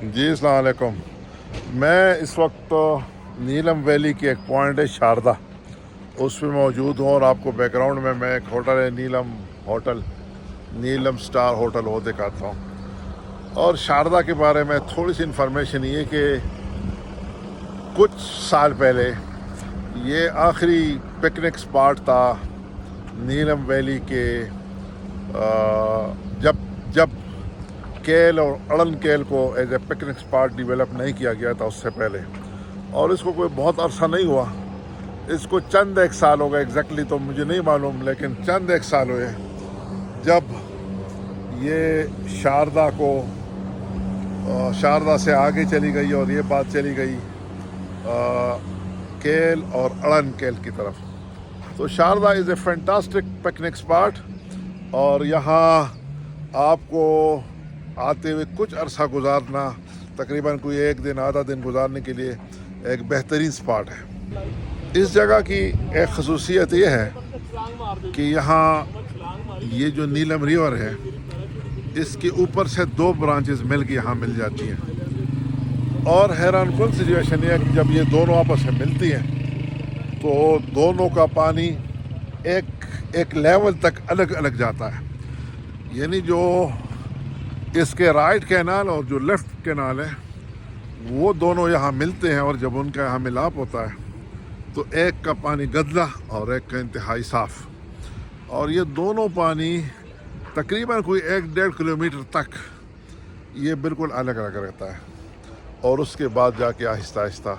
جی السلام علیکم. میں اس وقت نیلم ویلی کی ایک پوائنٹ ہے شاردا، اس پہ موجود ہوں، اور آپ کو بیک گراؤنڈ میں ایک ہوٹل ہے نیلم سٹار ہوٹل وہ دکھاتا ہوں. اور شاردا کے بارے میں تھوڑی سی انفارمیشن یہ کہ کچھ سال پہلے یہ آخری پکنک سپاٹ تھا نیلم ویلی کے. جب کیل اور اڑن کیل کو as a picnic spot develop نہیں کیا گیا تھا اس سے پہلے، اور اس کو کوئی بہت عرصہ نہیں ہوا، اس کو چند ایک سال ہو گئے، ایگزیکٹلی تو مجھے نہیں معلوم، لیکن چند ایک سال ہوئے جب یہ شاردا سے آگے چلی گئی اور یہ بات چلی گئی کیل اور اڑن کیل کی طرف. تو شاردا از اے فینٹاسٹک پکنک سپاٹ، اور یہاں آپ کو آتے ہوئے کچھ عرصہ گزارنا، تقریباً کوئی ایک دن آدھا دن گزارنے کے لیے ایک بہترین سپاٹ ہے. اس جگہ کی ایک خصوصیت یہ ہے کہ یہاں یہ جو نیلم ریور ہے اس کے اوپر سے 2 برانچز مل کے یہاں مل جاتی ہیں، اور حیران کن سچویشن یہ ہے کہ جب یہ دونوں آپس میں ملتی ہیں تو دونوں کا پانی ایک لیول تک الگ الگ جاتا ہے. یعنی جو اس کے رائٹ کینال اور جو لیفٹ کینال ہے وہ دونوں یہاں ملتے ہیں، اور جب ان کا یہاں ملاپ ہوتا ہے تو ایک کا پانی گدلا اور ایک کا انتہائی صاف، اور یہ دونوں پانی تقریباً کوئی 1-1.5 کلومیٹر تک یہ بالکل الگ الگ رہتا ہے، اور اس کے بعد جا کے آہستہ آہستہ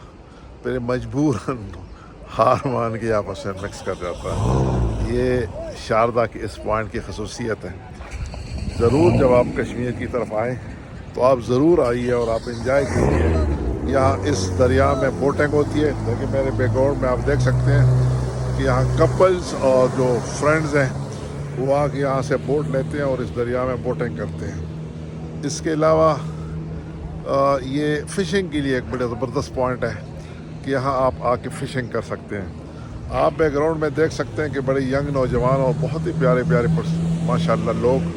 پھر مجبوراً ہار مان کے آپس میں مکس کر جاتا ہے. یہ شاردا کی اس پوائنٹ کی خصوصیت ہے. ضرور جب آپ کشمیر کی طرف آئیں تو آپ ضرور آئیے اور آپ انجوائے کیجیے. یہاں اس دریا میں بوٹنگ ہوتی ہے، لیکن میرے بیک گراؤنڈ میں آپ دیکھ سکتے ہیں کہ یہاں کپلز اور جو فرینڈز ہیں وہ آ کے یہاں سے بوٹ لیتے ہیں اور اس دریا میں بوٹنگ کرتے ہیں. اس کے علاوہ یہ فشنگ کے لیے ایک بڑا زبردست پوائنٹ ہے کہ یہاں آپ آ کے فشنگ کر سکتے ہیں. آپ بیک گراؤنڈ میں دیکھ سکتے ہیں کہ بڑے ینگ نوجوان اور بہت ہی پیارے ماشاء اللہ لوگ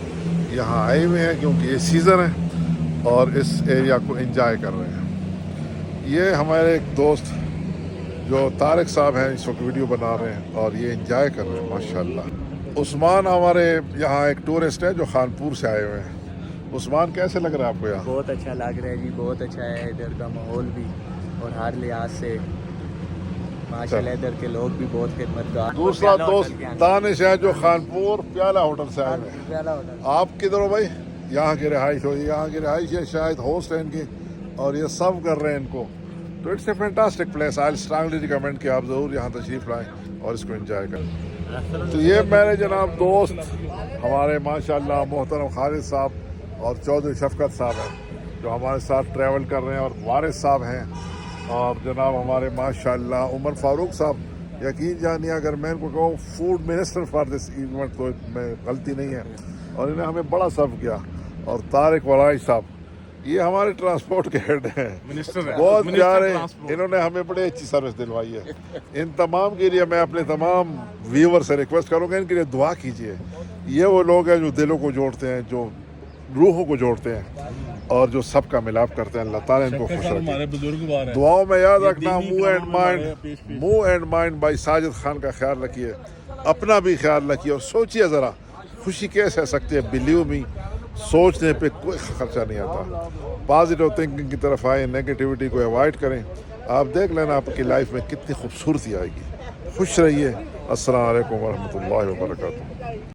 یہاں آئے ہوئے ہیں، کیونکہ یہ سیزن ہے اور اس ایریا کو انجوائے کر رہے ہیں. یہ ہمارے ایک دوست جو طارق صاحب ہیں اس وقت ویڈیو بنا رہے ہیں اور یہ انجوائے کر رہے ہیں ماشاء اللہ. عثمان ہمارے یہاں ایک ٹورسٹ ہے جو خانپور سے آئے ہوئے ہیں. عثمان کیسے لگ رہا ہے آپ کو یہاں؟ بہت اچھا لگ رہا ہے جی، بہت اچھا ہے ادھر کا ماحول بھی، اور ہر لحاظ سے ماشاء اللہ ادھر کے لوگ بھی بہت خدمتگار. دوسرا دوست دانش ہے جو خانپور پیالہ ہوٹل سے آئے ہوئے ہیں. آپ کدھر ہو بھائی؟ یہاں کی رہائش ہو، یہاں کی رہائش ہے، شاید ہوسٹ ہیں ان کی، اور یہ سب کر رہے ہیں ان کو. تو it's a fantastic place. I strongly recommend کہ آپ ضرور یہاں تشریف لائیں اور اس کو انجوائے کریں. تو یہ میرے جناب دوست ہمارے ماشاء اللہ محترم خالد صاحب اور چودھری شفقت صاحب ہیں جو ہمارے ساتھ ٹریول کر رہے ہیں، اور وارث صاحب ہیں، اور جناب ہمارے ماشاء اللہ عمر فاروق صاحب. یقین جانیے اگر میں ان کو کہوں food minister for this event تو میں غلطی نہیں ہے، اور انہیں ہمیں بڑا سرو کیا. اور طارق ورائی صاحب یہ ہمارے ٹرانسپورٹ کے ہیڈ ہیں، بہت پیارے، انہوں نے ہمیں بڑی اچھی سروس دلوائی ہے. ان تمام کے لیے میں اپنے تمام ویور سے ریکویسٹ کروں گا ان کے لیے دعا کیجیے. یہ وہ لوگ ہیں جو دلوں کو جوڑتے ہیں، جو روحوں کو جوڑتے ہیں، اور جو سب کا ملاپ کرتے ہیں. اللہ تعالیٰ ان کو خوش رکھے. دعاؤں میں یاد رکھنا move and mind by Sajid Khan کا خیال رکھیے، اپنا بھی خیال رکھیے، اور سوچیے ذرا خوشی کیسے آ سکتی ہے. بلیو می، سوچنے پہ کوئی خرچہ نہیں آتا. پازیٹیو تھنکنگ کی طرف آئیں، نیگیٹیوٹی کو اوائڈ کریں. آپ دیکھ لینا آپ کی لائف میں کتنی خوبصورتی آئے گی. خوش رہیے. السلام علیکم ورحمۃ اللہ وبرکاتہ.